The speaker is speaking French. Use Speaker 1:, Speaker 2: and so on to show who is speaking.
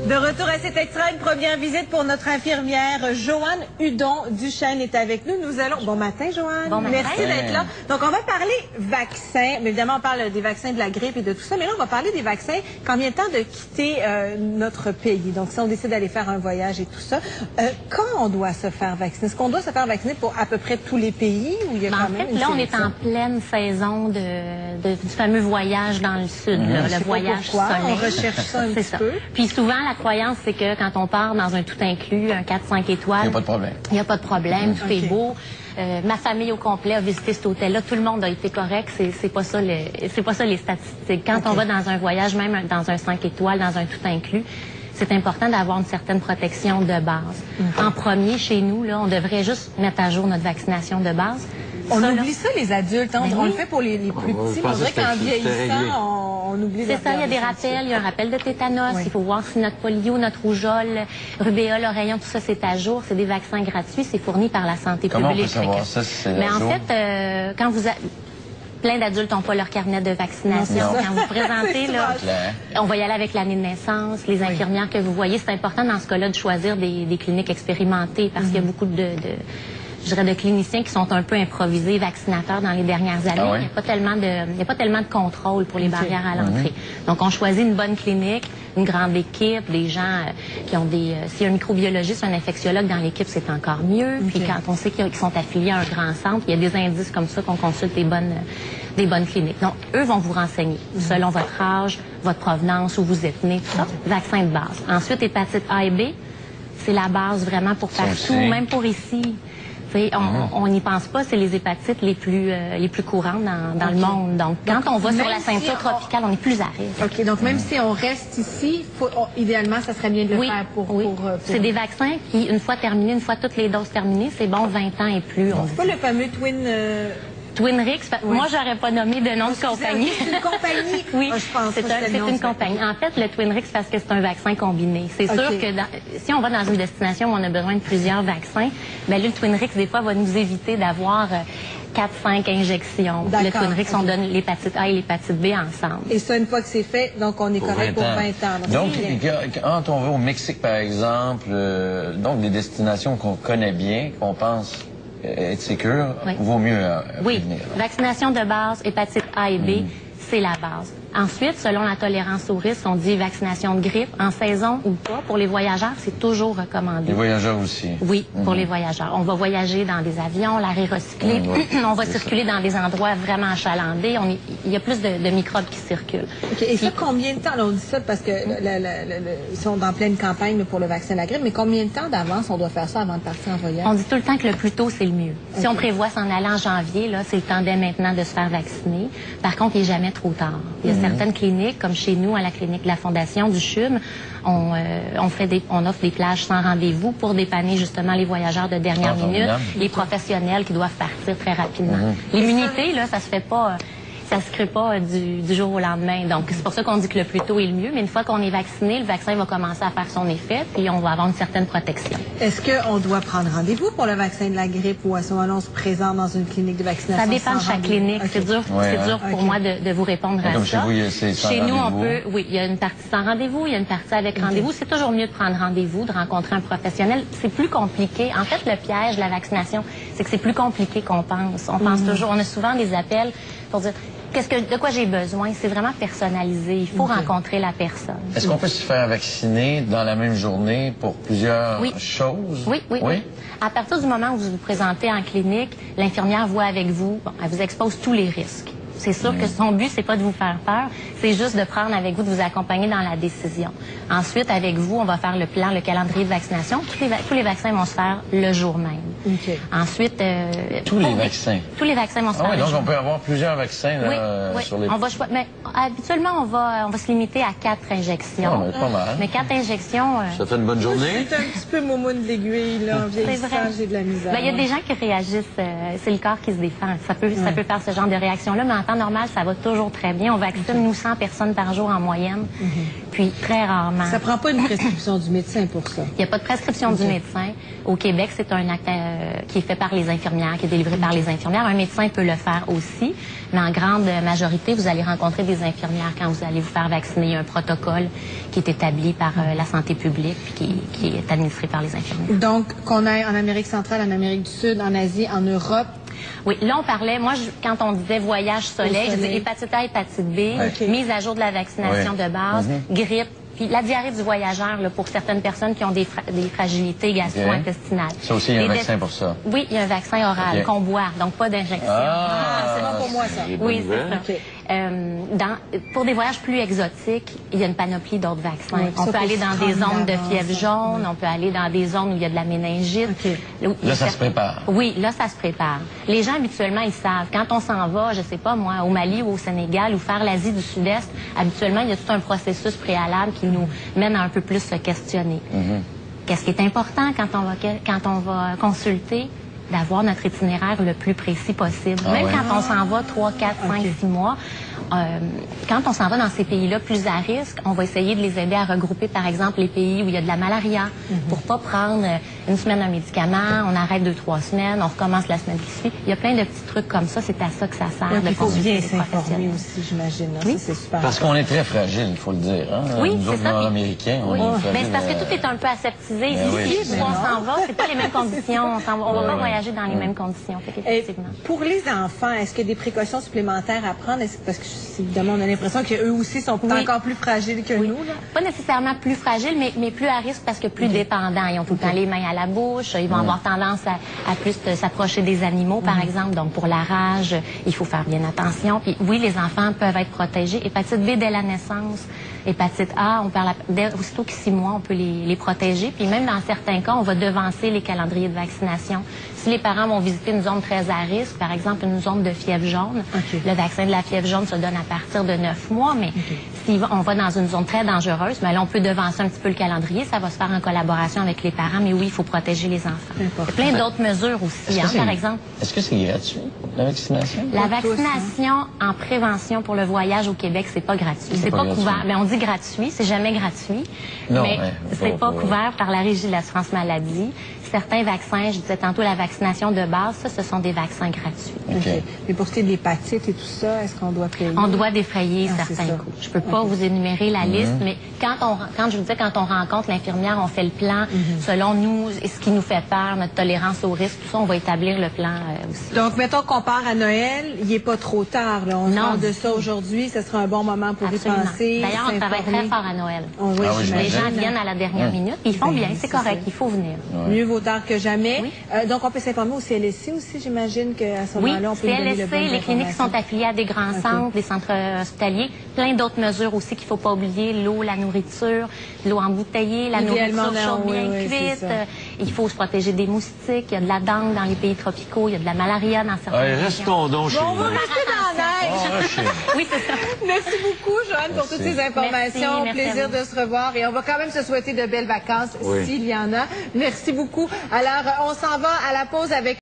Speaker 1: De retour à cet extra, une première visite pour notre infirmière Joanne Hudon-Duchesne est avec nous. Nous allons... Bon matin, Joanne.
Speaker 2: Bon matin.
Speaker 1: Merci d'être là. Donc, on va parler vaccins. Mais évidemment, on parle des vaccins de la grippe et de tout ça. Mais là, on va parler des vaccins. Combien de temps de quitter notre pays? Donc, si on décide d'aller faire un voyage et tout ça, quand on doit se faire vacciner? Est-ce qu'on doit se faire vacciner pour à peu près tous les pays? Ou il y a quand même
Speaker 2: là, on est en pleine saison du fameux voyage dans le sud, là, le voyage soleil.
Speaker 1: On recherche ça un petit peu.
Speaker 2: Puis souvent, la croyance, c'est que quand on part dans un tout inclus, un 4-5 étoiles...
Speaker 3: Il n'y a pas de problème.
Speaker 2: Il n'y a pas de problème, tout est beau. Ma famille au complet a visité cet hôtel-là. Tout le monde a été correct. C'est pas ça les statistiques. Quand on va dans un voyage, même dans un 5 étoiles, dans un tout inclus, c'est important d'avoir une certaine protection de base. En premier, chez nous, là, on devrait juste mettre à jour notre vaccination de base.
Speaker 1: On oublie ça, les adultes. Hein?
Speaker 2: Ben
Speaker 1: on le fait pour les plus petits. On dirait qu'en vieillissant, on oublie.
Speaker 2: C'est ça, il y a des rappels. Il y a un rappel de tétanos. Il faut voir si notre polio, notre rougeole, rubéole, oreillon, tout ça, c'est à jour. C'est des vaccins gratuits. C'est fourni par la santé publique.
Speaker 3: Comment on peut savoir ça si c'est à jour?
Speaker 2: Mais en fait, quand vous... Plein d'adultes n'ont pas leur carnet de vaccination. Quand vous présentez, là, on va y aller avec l'année de naissance, les infirmières que vous voyez. C'est important dans ce cas-là de choisir des cliniques expérimentées parce qu'il y a beaucoup de cliniciens qui sont un peu improvisés, vaccinateurs dans les dernières années. Il n'y a pas tellement de contrôle pour les barrières à l'entrée. Donc, on choisit une bonne clinique, une grande équipe, des gens qui ont des... S'il y a un microbiologiste, un infectiologue dans l'équipe, c'est encore mieux. Puis quand on sait qu'ils sont affiliés à un grand centre, il y a des indices comme ça qu'on consulte des bonnes cliniques. Donc, eux vont vous renseigner selon votre âge, votre provenance, où vous êtes né, tout ça. Vaccin de base. Ensuite, hépatite A et B, c'est la base vraiment pour partout, même pour ici. On n'y pense pas, c'est les hépatites les plus courantes dans le monde. Donc, quand on va sur la ceinture tropicale, on est plus à risque.
Speaker 1: OK, donc même si on reste ici, idéalement, ça serait bien de le faire pour...
Speaker 2: C'est des vaccins qui, une fois terminés, une fois toutes les doses terminées, c'est bon 20 ans et plus.
Speaker 1: C'est pas le fameux
Speaker 2: Twinrix, moi, j'aurais pas nommé de nom de compagnie.
Speaker 1: C'est une compagnie?
Speaker 2: Oui,
Speaker 1: je pense
Speaker 2: c'est une compagnie. En fait, le Twinrix, parce que c'est un vaccin combiné. C'est sûr que si on va dans une destination où on a besoin de plusieurs vaccins, ben là, le Twinrix, des fois, va nous éviter d'avoir 4-5 injections. Le Twinrix, on donne l'hépatite A et l'hépatite B ensemble.
Speaker 1: Et ça, une fois que c'est fait, donc on est correct pour 20 ans.
Speaker 3: Donc, quand on va au Mexique, par exemple, donc des destinations qu'on connaît bien, qu'on pense... être sécure, vaut mieux prévenir.
Speaker 2: Vaccination de base, hépatite A et B, c'est la base. Ensuite, selon la tolérance au risque, on dit vaccination de grippe, en saison ou pas. Pour les voyageurs, c'est toujours recommandé.
Speaker 3: Les voyageurs aussi?
Speaker 2: Oui, pour les voyageurs. On va voyager dans des avions, l'arrêt recyclé. On va circuler dans des endroits vraiment achalandés. Il y a plus de microbes qui circulent.
Speaker 1: Et ça, combien de temps? Là, on dit ça parce que ils sont en pleine campagne pour le vaccin de la grippe, mais combien de temps d'avance on doit faire ça avant de partir en voyage?
Speaker 2: On dit tout le temps que le plus tôt, c'est le mieux. Si on prévoit s'en aller en janvier, là, c'est le temps dès maintenant de se faire vacciner. Par contre, il n'est jamais trop tard. Il y a certaines cliniques, comme chez nous, à la clinique de la Fondation du CHUM, on offre des plages sans rendez-vous pour dépanner justement les voyageurs de dernière minute, les professionnels qui doivent partir très rapidement. L'immunité, là, ça se fait pas... Ça se crée pas du jour au lendemain. Donc, c'est pour ça qu'on dit que le plus tôt est le mieux. Mais une fois qu'on est vacciné, le vaccin va commencer à faire son effet, puis on va avoir une certaine protection.
Speaker 1: Est-ce qu'on doit prendre rendez-vous pour le vaccin de la grippe ou à ce moment-là, on se présente dans une clinique de vaccination?
Speaker 2: Ça dépend de chaque clinique. C'est dur pour moi de vous répondre à ça.
Speaker 3: Chez vous,
Speaker 2: chez nous, on peut... Oui, il y a une partie sans rendez-vous, il y a une partie avec rendez-vous. C'est toujours mieux de prendre rendez-vous, de rencontrer un professionnel. C'est plus compliqué. En fait, le piège de la vaccination, c'est que c'est plus compliqué qu'on pense. On pense toujours... On a souvent des appels pour dire... de quoi j'ai besoin? C'est vraiment personnalisé. Il faut rencontrer la personne.
Speaker 3: Est-ce qu'on peut se faire vacciner dans la même journée pour plusieurs choses?
Speaker 2: Oui. À partir du moment où vous vous présentez en clinique, l'infirmière voit avec vous, elle vous expose tous les risques. C'est sûr que son but, c'est pas de vous faire peur, c'est juste de prendre avec vous, de vous accompagner dans la décision. Ensuite, avec vous, on va faire le plan, le calendrier de vaccination. Tous les vaccins vont se faire le jour même. Ensuite...
Speaker 3: tous les vaccins?
Speaker 2: Tous les vaccins vont se faire le jour même.
Speaker 3: Donc, on peut avoir plusieurs vaccins sur les...
Speaker 2: Mais habituellement, on va se limiter à 4 injections.
Speaker 3: Pas mal.
Speaker 2: Mais 4 injections...
Speaker 3: Ça fait une bonne journée?
Speaker 1: C'est un petit peu moumoune de l'aiguille, là, en vieillissant, j'ai de la misère.
Speaker 2: Il y a des gens qui réagissent, c'est le corps qui se défend. Ça peut faire ce genre de réaction-là, mais en temps normal, ça va toujours très bien. On vaccine, nous, 100 personnes par jour en moyenne, puis très rarement.
Speaker 1: Ça prend pas une prescription du médecin pour ça?
Speaker 2: Il n'y a pas de prescription du médecin. Au Québec, c'est un acte qui est fait par les infirmières, qui est délivré par les infirmières. Un médecin peut le faire aussi, mais en grande majorité, vous allez rencontrer des infirmières quand vous allez vous faire vacciner. Il y a un protocole qui est établi par la santé publique puis qui est administré par les infirmières.
Speaker 1: Donc, qu'on aille en Amérique centrale, en Amérique du Sud, en Asie, en Europe.
Speaker 2: Oui, là, on parlait, moi, quand on disait voyage soleil, je disais hépatite A, hépatite B, mise à jour de la vaccination de base, grippe, puis la diarrhée du voyageur, là, pour certaines personnes qui ont des fragilités gastro-intestinales.
Speaker 3: Ça aussi, il y a un vaccin pour ça?
Speaker 2: Oui, il y a un vaccin oral qu'on boit, donc pas d'injection.
Speaker 1: C'est bon pour moi, ça.
Speaker 2: Oui, c'est ça. Pour des voyages plus exotiques, il y a une panoplie d'autres vaccins. Oui, on peut aller dans des zones de fièvre jaune, on peut aller dans des zones où il y a de la méningite.
Speaker 3: Là, ça se prépare.
Speaker 2: Oui, là, ça se prépare. Les gens, habituellement, ils savent. Quand on s'en va, je sais pas moi, au Mali ou au Sénégal ou faire l'Asie du Sud-Est, habituellement, il y a tout un processus préalable qui nous mène à un peu plus se questionner. Qu'est-ce qui est important quand on va consulter? D'avoir notre itinéraire le plus précis possible. Même quand on s'en va 3, 4, 5, 6 mois, quand on s'en va dans ces pays-là plus à risque, on va essayer de les aider à regrouper, par exemple, les pays où il y a de la malaria, pour pas prendre une semaine un médicament, on arrête 2-3 semaines, on recommence la semaine qui suit. Il y a plein de petits trucs comme ça, c'est à ça que ça sert.
Speaker 1: Il faut bien s'informer aussi, j'imagine. Oui. C'est super.
Speaker 3: Parce qu'on est très fragile, il faut le dire. Hein?
Speaker 2: Oui,
Speaker 3: nous autres, Nord-Américains, on est fragile.
Speaker 2: Mais c'est parce que tout est un peu aseptisé. Ici, où on s'en va, c'est pas les mêmes conditions. On va pas voyager dans les mêmes conditions. Effectivement.
Speaker 1: Pour les enfants, est-ce qu'il y a des précautions supplémentaires à prendre? Parce que, évidemment, on a l'impression qu'eux aussi sont encore plus fragiles que nous. Là.
Speaker 2: Pas nécessairement plus fragiles, mais plus à risque parce que plus dépendants. Ils ont tout le temps les mains à la bouche. Ils vont avoir tendance à plus s'approcher des animaux, par exemple. Donc, pour la rage, il faut faire bien attention. Puis, oui, les enfants peuvent être protégés. Hépatite B dès la naissance. Hépatite A, aussitôt qu'ils 6 mois, on peut les protéger. Puis même dans certains cas, on va devancer les calendriers de vaccination. Si les parents vont visiter une zone très à risque, par exemple une zone de fièvre jaune, le vaccin de la fièvre jaune se donne à partir de 9 mois, mais si on va dans une zone très dangereuse, ben là, on peut devancer un petit peu le calendrier. Ça va se faire en collaboration avec les parents, mais oui, il faut protéger les enfants. Il y a plein d'autres mesures aussi, par exemple.
Speaker 3: Est-ce que c'est gratuit, la vaccination?
Speaker 2: La vaccination en prévention pour le voyage au Québec, c'est pas gratuit. C'est pas couvert. Mais on dit gratuit, c'est jamais gratuit.
Speaker 3: Non,
Speaker 2: mais c'est pas couvert par la Régie de l'assurance maladie. Certains vaccins, je disais tantôt la vaccination de base, ça, ce sont des vaccins gratuits.
Speaker 1: Mais pour ce qui est de l'hépatite et tout ça, est-ce qu'on doit payer?
Speaker 2: On doit défrayer certains coûts. Je peux pas vous énumérer la liste, mais quand je vous disais, quand on rencontre l'infirmière, on fait le plan selon nous, ce qui nous fait peur, notre tolérance au risque, tout ça, on va établir le plan aussi.
Speaker 1: Donc, mettons qu'on part à Noël, il n'est pas trop tard. Là. On parle de ça aujourd'hui, ce sera un bon moment pour y penser.
Speaker 2: D'ailleurs, on travaille très fort à Noël.
Speaker 1: Les
Speaker 2: gens viennent à la dernière minute, ils font bien, c'est correct, il faut venir.
Speaker 1: Mieux vaut tard que jamais. Donc, on peut s'informer au CLSC aussi, j'imagine qu'à ce moment-là, on peut donner le bon
Speaker 2: les cliniques qui sont affiliées à des grands centres, des centres hospitaliers, plein d'autres mesures aussi qu'il ne faut pas oublier, l'eau, la nourriture, l'eau embouteillée, la nourriture chaude bien cuite. Il faut se protéger des moustiques, il y a de la dengue dans les pays tropicaux, il y a de la malaria dans certains pays.
Speaker 3: Restons donc chez nous.
Speaker 1: On va rester dans la neige.
Speaker 2: Oui, c'est ça.
Speaker 1: Merci beaucoup, Joanne, pour toutes ces informations.
Speaker 2: Merci,
Speaker 1: plaisir de se revoir. Et on va quand même se souhaiter de belles vacances, s'il y en a. Merci beaucoup. Alors, on s'en va à la pause avec